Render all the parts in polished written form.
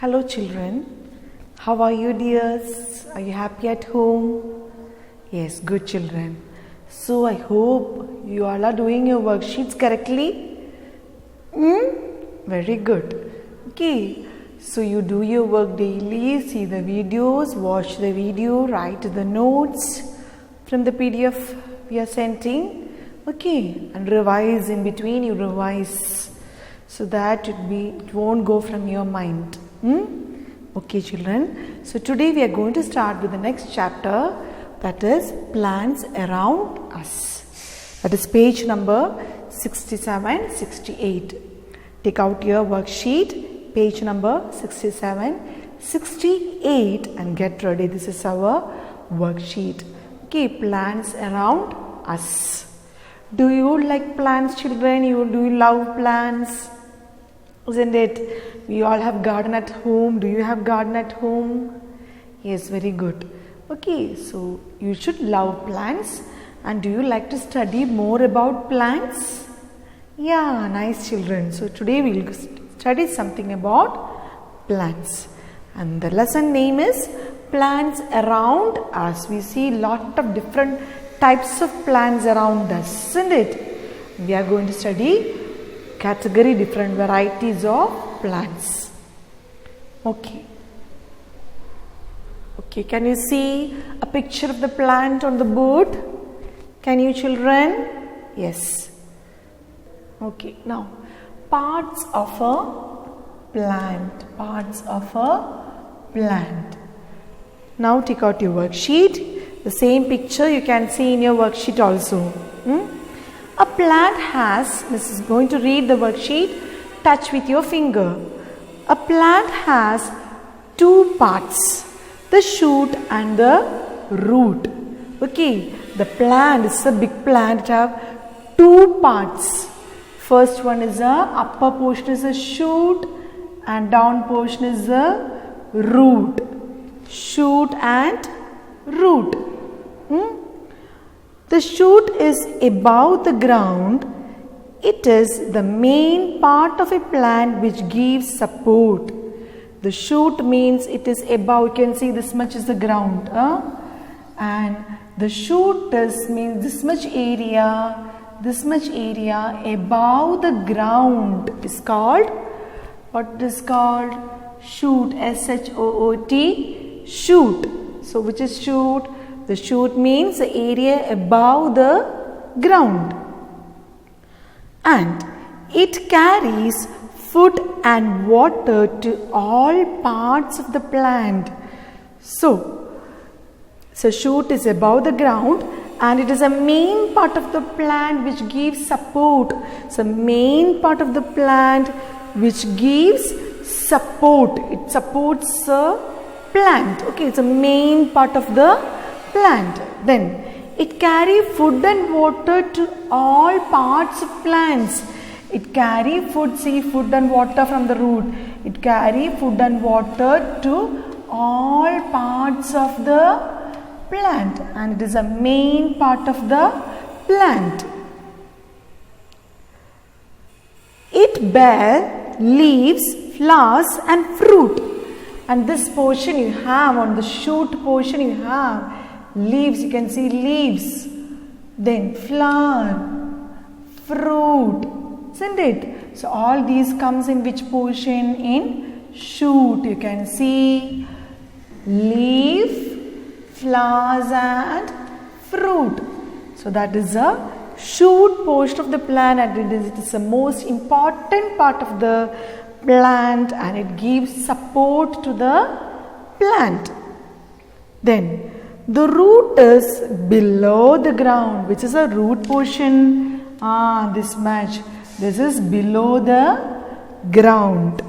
Hello children, how are you dears? Are you happy at home? Yes, good children. So I hope you all are doing your worksheets correctly. Very good. Okay, so you do your work daily, see the videos, watch the video, write the notes from the PDF we are sending. Okay, and revise in between, you revise so that it won't go from your mind. Okay children, so today we are going to start with the next chapter, that is plants around us. That is page number 67-68. Take out your worksheet, page number 67-68 and get ready. This is our worksheet. Okay, plants around us. Do you like plants children? Do you love plants? Isn't it? We all have garden at home. Do you have garden at home? Yes, very good. Okay, so you should love plants. And do you like to study more about plants? Yeah, nice children. So today we will study something about plants. And the lesson name is plants around us. We see lot of different types of plants around us, isn't it? We are going to study different varieties of plants. Okay, can you see a picture of the plant on the board? Can you children? Yes. Okay, now parts of a plant. Now take out your worksheet. The same picture you can see in your worksheet also. A plant has, this is going to read the worksheet, touch with your finger. A plant has two parts, the shoot and the root. Okay, the plant is a big plant, it have two parts. First one is the upper portion is a shoot and down portion is the root. Shoot and root. The shoot is above the ground. It is the main part of a plant which gives support. The shoot means it is above. You can see this much is the ground. And the shoot means this much area above the ground is called, what is called? Shoot. S-H-O-O-T, shoot. So which is shoot? The shoot means the area above the ground. And it carries food and water to all parts of the plant. So shoot is above the ground and it is a main part of the plant which gives support. So main part of the plant which gives support. It supports the plant. Okay, it's a main part of the plant. Then it carries food and water to all parts of plants. It carries food, see food and water from the root. It carries food and water to all parts of the plant and it is a main part of the plant. It bears leaves, flowers and fruit. And this portion you have, on the shoot portion you have leaves, you can see leaves, then flower, fruit, isn't it? So all these comes in which portion? In shoot. You can see leaf, flowers and fruit. So that is a shoot portion of the plant and it is the most important part of the plant and it gives support to the plant. Then the root is below the ground. Which is a root portion? This much. This is below the ground.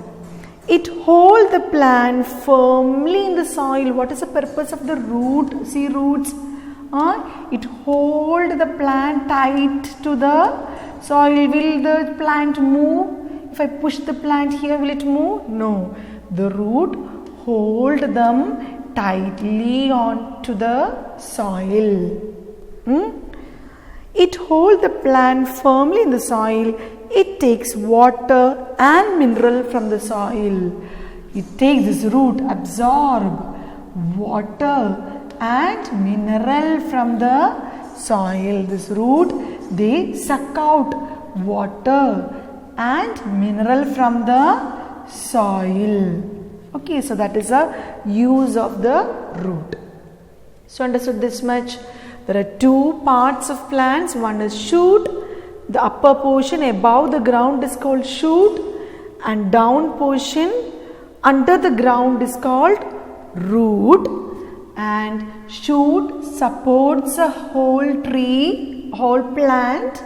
It holds the plant firmly in the soil. What is the purpose of the root? See roots. It holds the plant tight to the soil. Will the plant move? If I push the plant here, will it move? No. The root hold them tightly onto the soil. It holds the plant firmly in the soil. It takes water and mineral from the soil. it takes this root, absorb water and mineral from the soil. This root, they suck out water and mineral from the soil. Okay, so that is a use of the root. So understood this much? There are two parts of plants. One is shoot. The upper portion above the ground is called shoot, and down portion under the ground is called root. And shoot supports a whole tree, whole plant,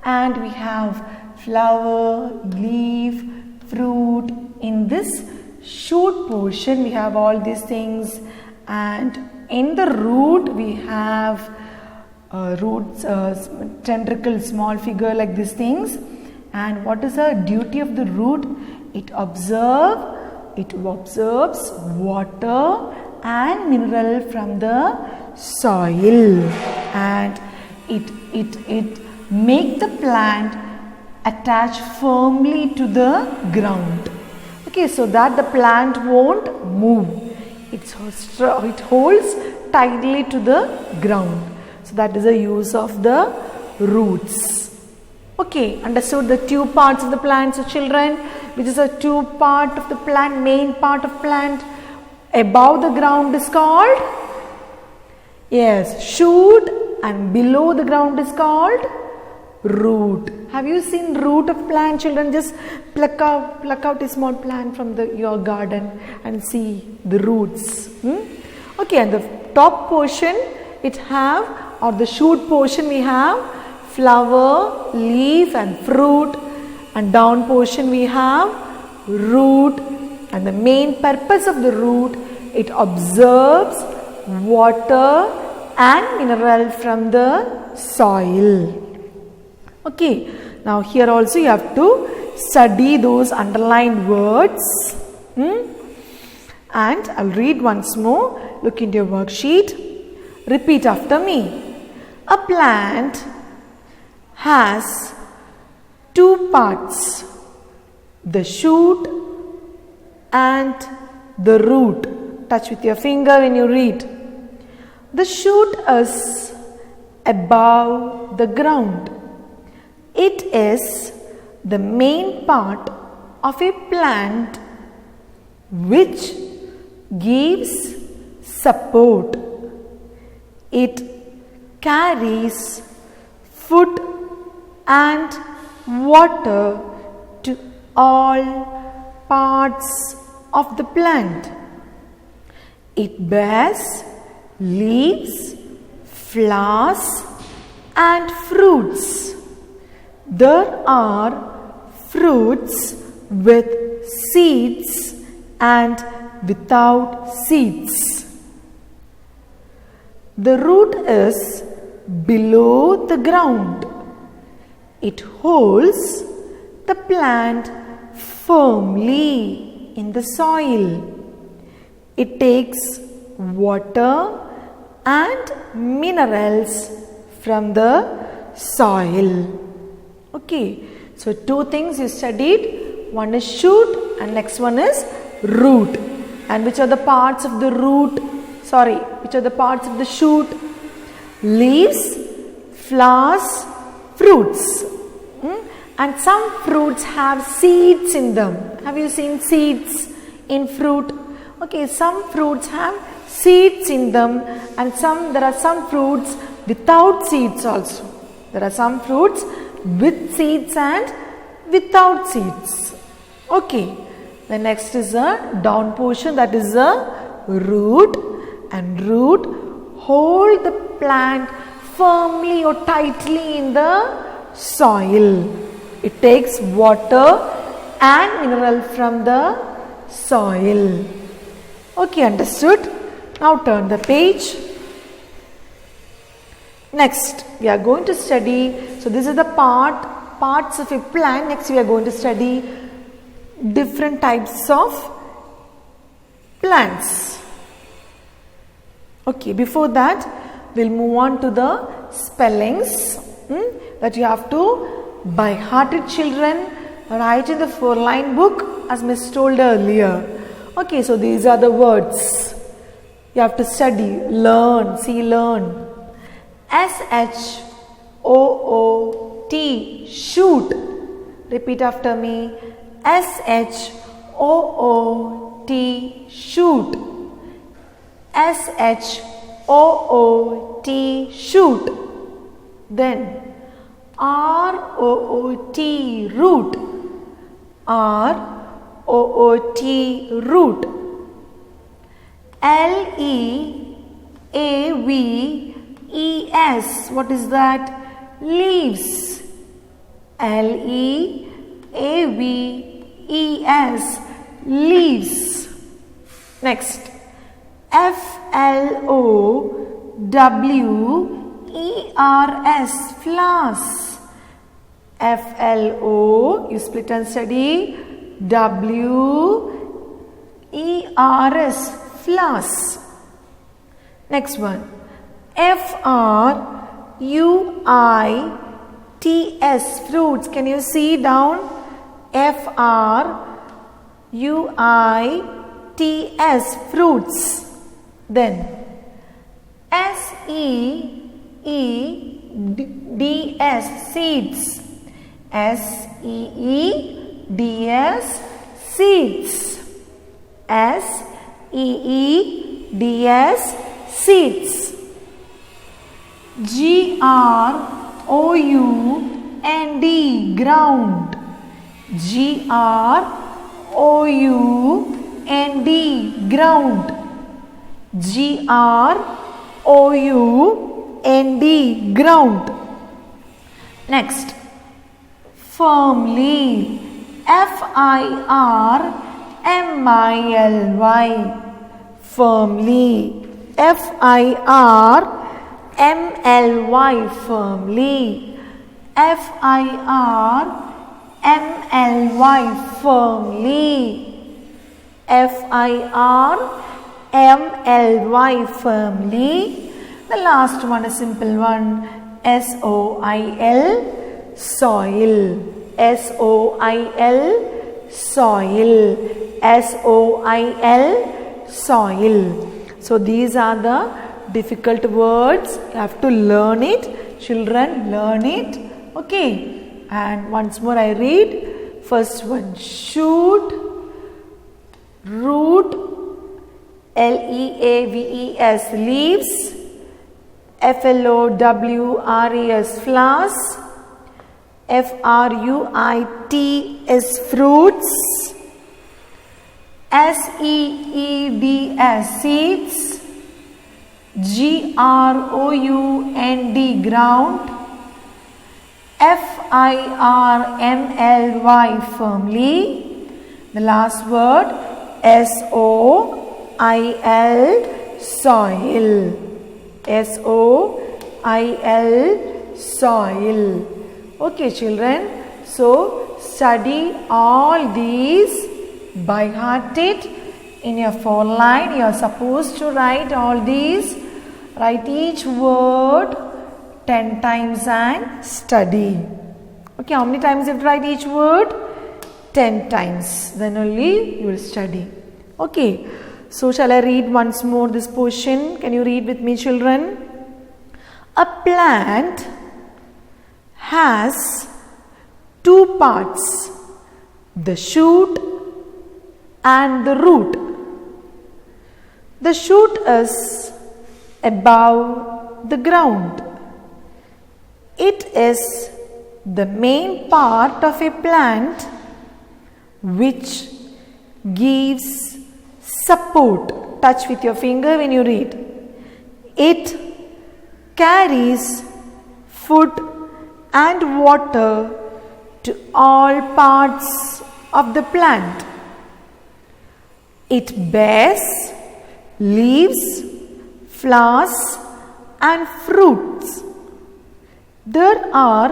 and we have flower, leaf, fruit. In this shoot portion we have all these things, and in the root we have roots, tentacles, small figure like these things. And what is the duty of the root? It absorbs water and mineral from the soil, and it make the plant attach firmly to the ground. Okay, so that the plant won't move. It holds tightly to the ground. So that is the use of the roots. Okay, understood the two parts of the plant, so children, which is a two part of the plant, main part of plant. Above the ground is called, yes, shoot, and below the ground is called root. Have you seen root of plant, children? Just pluck out a small plant from your garden and see the roots. Okay, and the top portion it have, or the shoot portion we have flower, leaf and fruit, and down portion we have root. And the main purpose of the root, it absorbs water and mineral from the soil. Okay, now here also you have to study those underlined words. And I'll read once more. Look into your worksheet. Repeat after me. A plant has two parts, the shoot and the root. Touch with your finger when you read. The shoot is above the ground. It is the main part of a plant which gives support. It carries food and water to all parts of the plant. It bears leaves, flowers and fruits. There are fruits with seeds and without seeds. The root is below the ground. It holds the plant firmly in the soil. It takes water and minerals from the soil. Okay, so two things you studied. One is shoot and next one is root. And which are the parts of the root? Which are the parts of the shoot? Leaves, flowers, fruits. And some fruits have seeds in them. Have you seen seeds in fruit? Okay, some fruits have seeds in them, and there are some fruits without seeds also. There are some fruits with seeds and without seeds. Okay, the next is a down portion, that is a root, and root hold the plant firmly or tightly in the soil. It takes water and mineral from the soil. Okay, understood? Now turn the page. Next, we are going to study, so this is the parts of a plant. Next, we are going to study different types of plants. Okay, before that, we'll move on to the spellings that you have to, by hearted children, write in the 4-line book as Miss told earlier. Okay, so these are the words. You have to study, learn, see, learn. S-H-O-O-T, shoot. Repeat after me. S-H-O-O-T, shoot. S-H-O-O-T, shoot. Then R-O-O-T, root. R-O-O-T, root. L-E-A-V-E-S, what is that? Leaves. L-E-A-V-E-S, leaves. Next, F-L-O-W-E-R-S, flowers. F-L-O, you split and study. W-E-R-S, flowers. Next one, F-R-U-I-T-S, fruits. Can you see down? F-R-U-I-T-S, fruits. Then S-E-E-D-S, seeds. S-E-E-D-S, seeds. S-E-E-D-S, seeds. G-R-O-U-N-D, ground. G-R-O-U-N-D, ground. G-R-O-U-N-D, ground. Next, firmly. F-I-R-M-I-L-Y, firmly. F-I-R-M-L-Y, firmly. F-I-R-M-L-Y, firmly. F-I-R-M-L-Y, firmly. The last one, a simple one, S-O-I-L, soil. S-O-I-L, soil. S-O-I-L, soil. So these are the difficult words. You have to learn it. Children, learn it. Okay. And once more I read. First one, shoot, root, L-E-A-V-E-S, leaves. F-L-O-W-R-E-S, flowers. F-R-U-I-T-S, fruits. S-E-E-D-S, seeds. G-R-O-U-N-D, ground. F-I-R-M-L-Y, firmly. The last word, S-O-I-L, soil. S-O-I-L, soil. Okay, children. So, study all these by heart it. In your 4-line, you are supposed to write all these. Write each word 10 times and study. Okay, how many times you have to write each word? 10 times. Then only you will study. Okay, so shall I read once more this portion? Can you read with me, children? A plant has 2 parts, the shoot and the root. The shoot is above the ground. It is the main part of a plant which gives support. Touch with your finger when you read. It carries food and water to all parts of the plant. It bears leaves, flowers and fruits. There are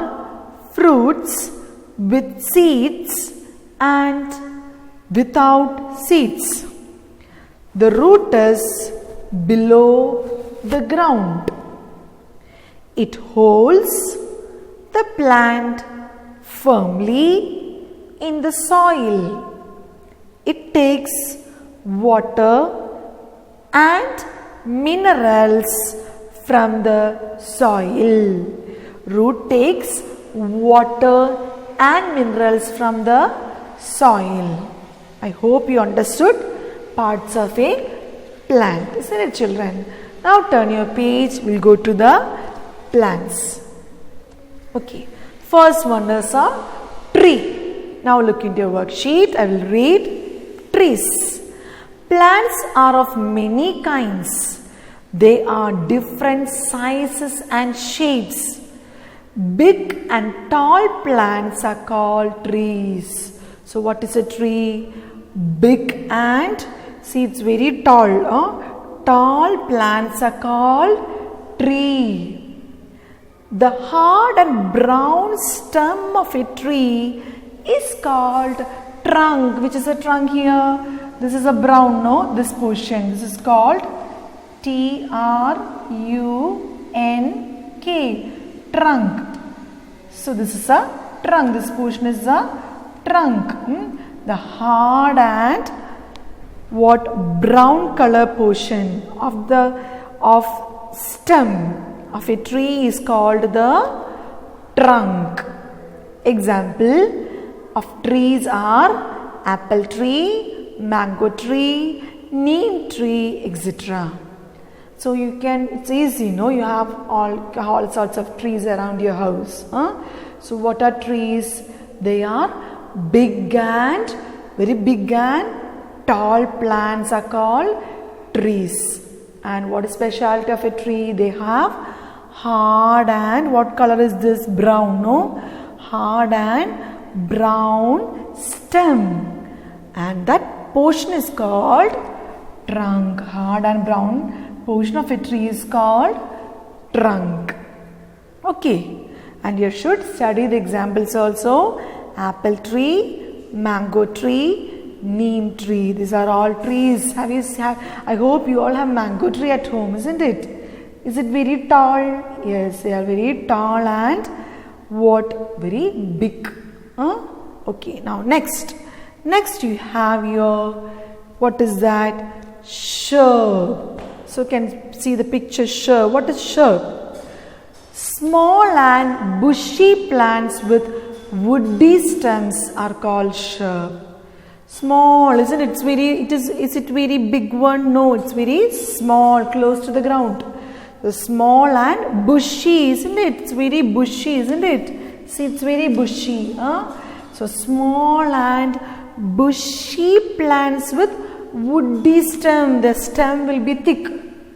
fruits with seeds and without seeds. The root is below the ground. It holds the plant firmly in the soil. It takes water and minerals from the soil. Root takes water and minerals from the soil. I hope you understood parts of a plant, isn't it, children? Now turn your page, we'll go to the plants. Okay, first one is a tree. Now look into your worksheet, I will read trees. Plants are of many kinds. They are different sizes and shapes. Big and tall plants are called trees. So what is a tree? Big and, see it's very tall. Tall plants are called tree. The hard and brown stem of a tree is called trunk. Which is a trunk here? This is a brown, no? This portion. This is called Trunk. Trunk. So this is a trunk. This portion is a trunk. The hard and what brown color portion of stem of a tree is called the trunk. Example of trees are apple tree, mango tree, neem tree, etc. So you can, it's easy, no? You have all sorts of trees around your house. So what are trees? They are big and, very big and tall plants are called trees. And what is specialty of a tree? They have hard and, what color is this? Brown, no? Hard and brown stem. And that portion is called trunk. Hard and brown portion of a tree is called trunk. Okay. And you should study the examples also. Apple tree, mango tree, neem tree. These are all trees. I hope you all have mango tree at home, isn't it? Is it very tall? Yes, they are very tall and what? Very big. Okay, now next. Next you have your, what is that? Shrub. So you can see the picture shrub. What is shrub? Small and bushy plants with woody stems are called shrub. Small, isn't it? Is it very big one? No, it's very small, close to the ground. The small and bushy, isn't it? It's very bushy, isn't it? See, it's very bushy. So small and bushy plants with woody stem. The stem will be thick.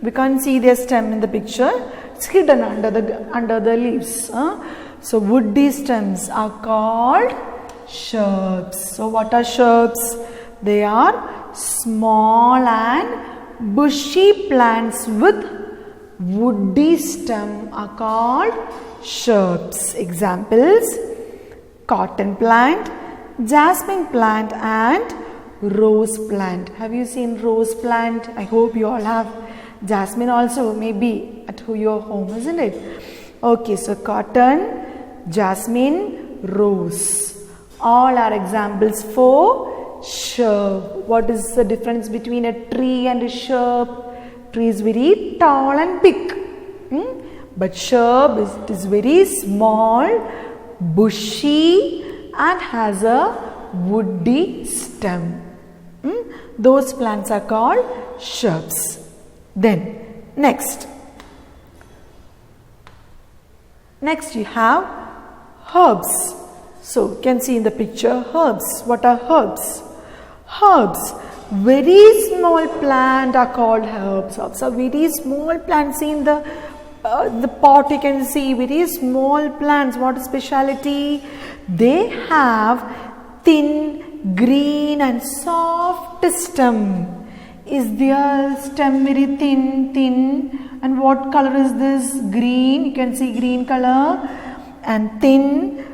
We can't see their stem in the picture. It's hidden under the leaves. So woody stems are called shrubs. So what are shrubs? They are small and bushy plants with woody stem are called shrubs. Examples: cotton plant, jasmine plant and rose plant. Have you seen rose plant? I hope you all have. Jasmine also maybe at your home, isn't it? Okay, so cotton, jasmine, rose. All are examples for shrub. What is the difference between a tree and a shrub? Tree is very tall and big. But shrub is very small, bushy and has a woody stem. Those plants are called shrubs. Then next you have herbs. So you can see in the picture herbs. What are herbs? Herbs, very small plant are called herbs. Herbs are very small plants. See in the pot you can see very small plants. What is speciality? They have thin, green and soft stem. Is their stem very thin? And what color is this? Green. You can see green color and thin,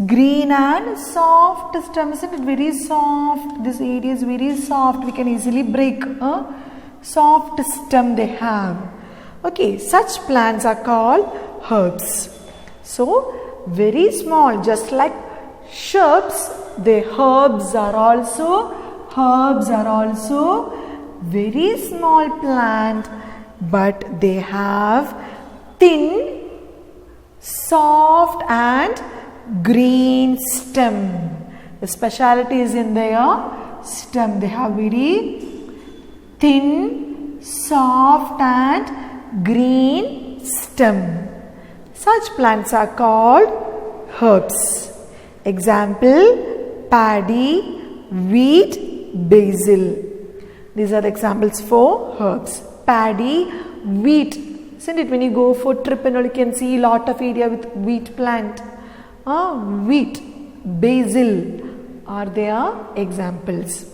green and soft stem. Isn't it very soft? This area is very soft. We can easily break. Soft stem they have. Okay, such plants are called herbs. So very small, just like shrubs, the herbs are also herbs are also very small plant, but they have thin, soft and green stem. The speciality is in their stem. They have very thin, soft and green stem. Such plants are called herbs. Example, paddy, wheat, basil. These are the examples for herbs. Paddy, wheat. Isn't it? When you go for trip and all, you can see a lot of area with wheat plant. Wheat, basil are their examples.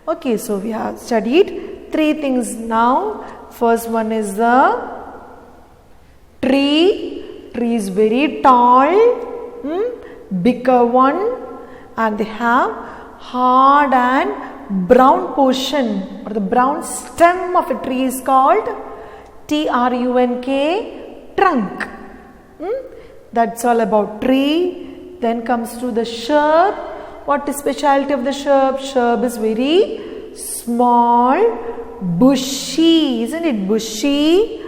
Okay, so we have studied 3 things now. First one is the tree. Tree is very tall, bigger one, and they have hard and brown portion, or the brown stem of a tree is called trunk, trunk. That's all about tree. Then comes to the shrub. What is specialty of the shrub? Shrub is very small, bushy, isn't it? Bushy,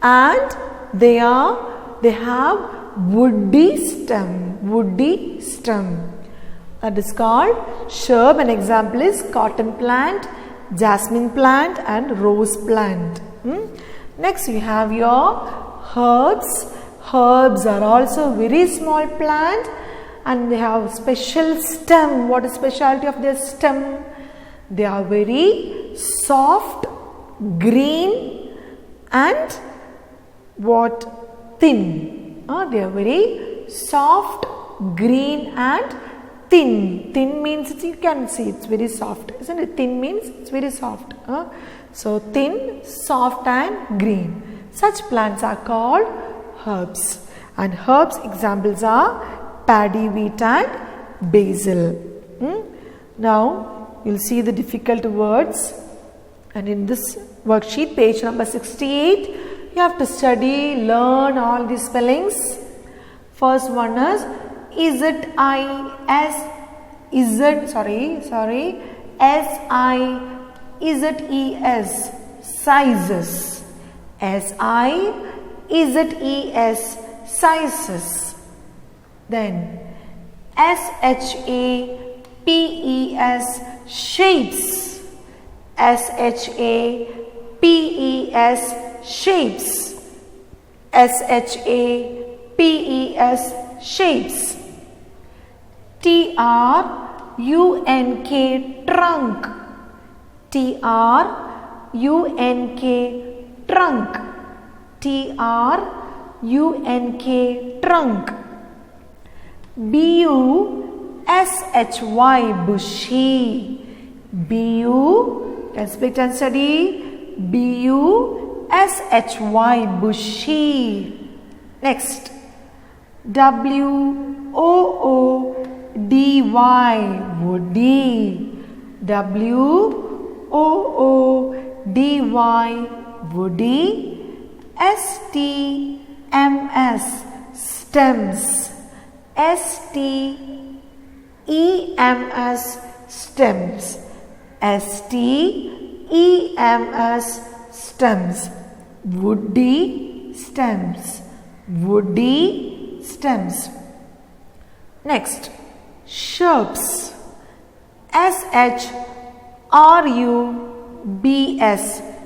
and they have woody stem. That is called shrub. An example is cotton plant, jasmine plant and rose plant. Next we have your herbs. Herbs are also very small plant and they have special stem. What is specialty of their stem? They are very soft, green and thin. They are very soft, green and thin. Thin means you can see it's very soft, isn't it? Thin means it's very soft. So thin, soft and green. Such plants are called herbs. And herbs examples are paddy, wheat and basil. Now you'll see the difficult words, and in this worksheet, page number 68, you have to study, learn all these spellings. First one is sizes. sizes. Sizes. Then shapes. Shapes. Shapes. Shapes. Trunk. Trunk. Trunk. Trunk. Bushy. Bushy. Can split and study. Bushy. Bushy. Next. Woody. Woody. Woody. Stems. Stems. Stems. Stems. Woody stems. Woody stems. Next, shrubs.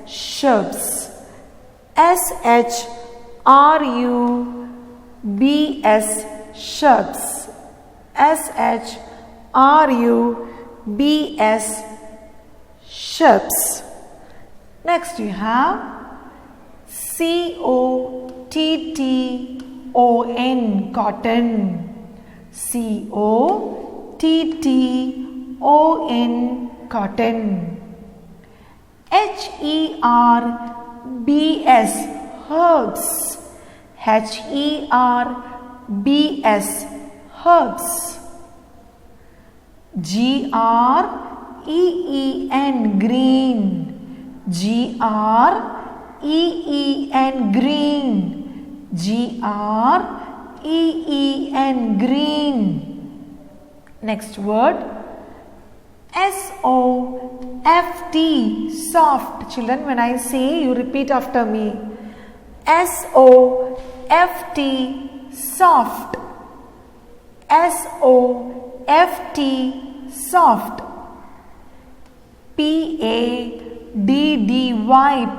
shrubs. Shrubs. Shrubs. Shrubs. Next you have cotton. Cotton. Cotton. herbs. Herbs. Herbs. green. Green. Green. Next word S-O-F-T, soft. Children, when I say, you repeat after me. S-O-F-T, soft. S-O-F-T, soft. P-A-D-D-Y,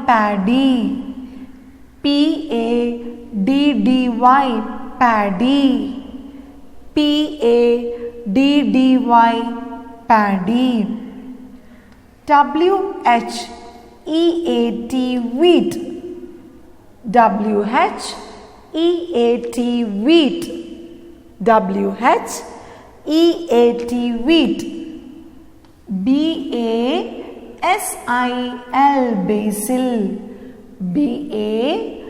paddy. P-A-D-D-Y, paddy. P-A-D-D-Y, paddy. W-H-E-A-T, wheat. W-H-E-A-T, wheat. W-H-E-A-T, wheat. B-A-S-I-L, basil. B-A-S-I-L,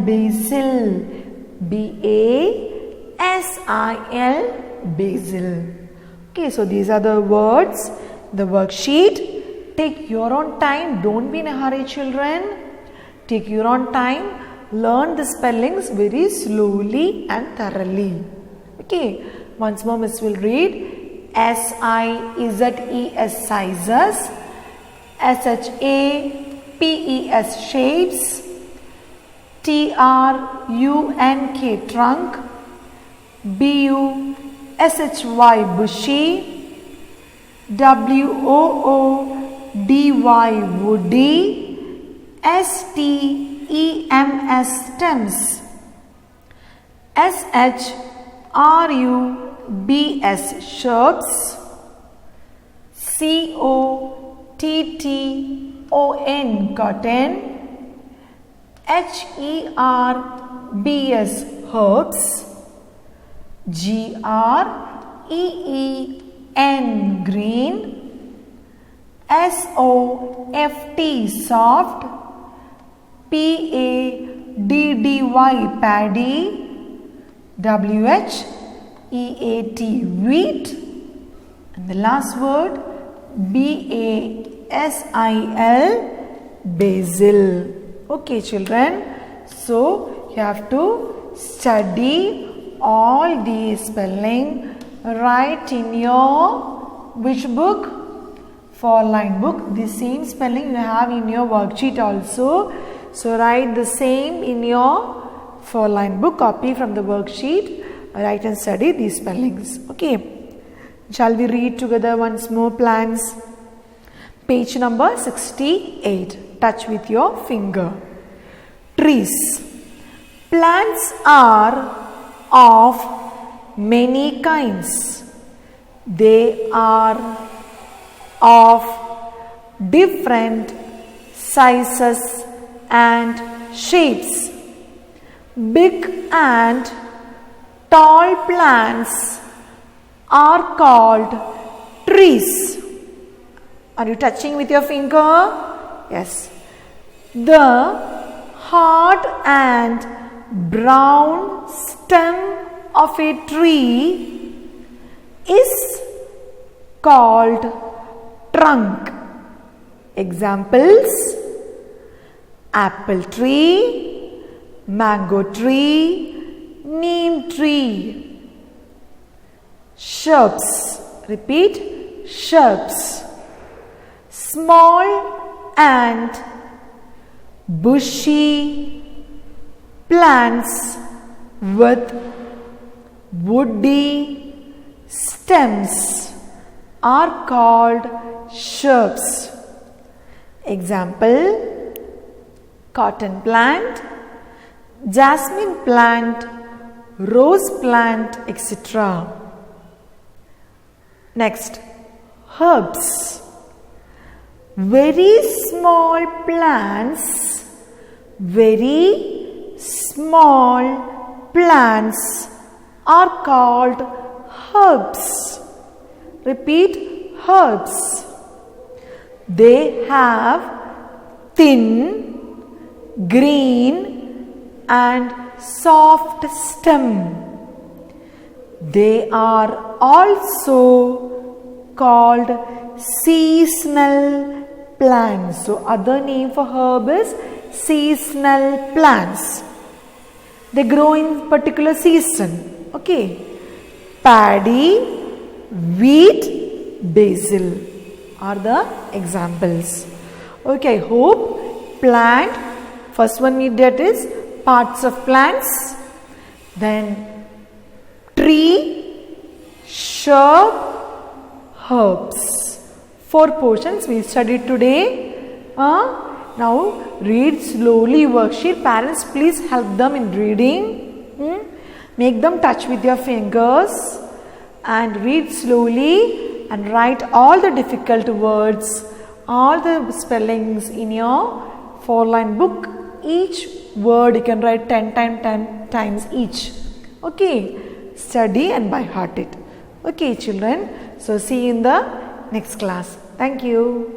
basil. B-A-S-I-L, basil. Okay, so these are the words, the worksheet. Take your own time. Don't be in a hurry, children. Take your own time. Learn the spellings very slowly and thoroughly. Okay, once more Miss will read. S-I-Z-E-S, sizes. S-H-A-P-E-S, shapes. T-R-U-N-K, trunk. B-U-S-H-Y, bushy. W-O-O-D-Y, woody. S-T-E-M-S, stems. S-H-R-U-B-S, shrubs. C-O-T-T-O-N, cotton. H-E-R-B-S, herbs. G-R-E-E-N, green. S-O-F-T, soft. P-A-D-D-Y, paddy. W-H-E-A-T, wheat. And the last word, B-A-S-I-L, basil. Okay, children. So, you have to study all these spelling. Write in your which book? 4-line book. The same spelling you have in your worksheet also. So, write the same in your 4-line book. Copy from the worksheet. Write and study these spellings. Okay. Shall we read together once more plants? Page number 68. Touch with your finger. Trees. Plants are of many kinds. They are of different sizes and shapes. Big and tall plants are called trees. Are you touching with your finger? Yes. The hard and brown stem of a tree is called trunk. Examples: apple tree, mango tree, neem tree. Shrubs. Repeat. Shrubs. Small and bushy plants with woody stems are called shrubs. Example: cotton plant, jasmine plant, rose plant, etc. Next, herbs. Very small plants, very small plants are called herbs. Repeat, herbs. They have thin, green and soft stem. They are also called seasonal plants. So, other name for herb is seasonal plants. They grow in particular season. Okay. Paddy, wheat, basil are the examples. Okay, I hope plant, first one we did is parts of plants, then tree, shrub, herbs. 4 portions we studied today. Now read slowly worksheet. Parents, please help them in reading. Make them touch with your fingers and read slowly and write all the difficult words, all the spellings in your 4-line book. Each word you can write 10 times each. Okay, study and by heart it. Okay children, so see you in the next class. Thank you.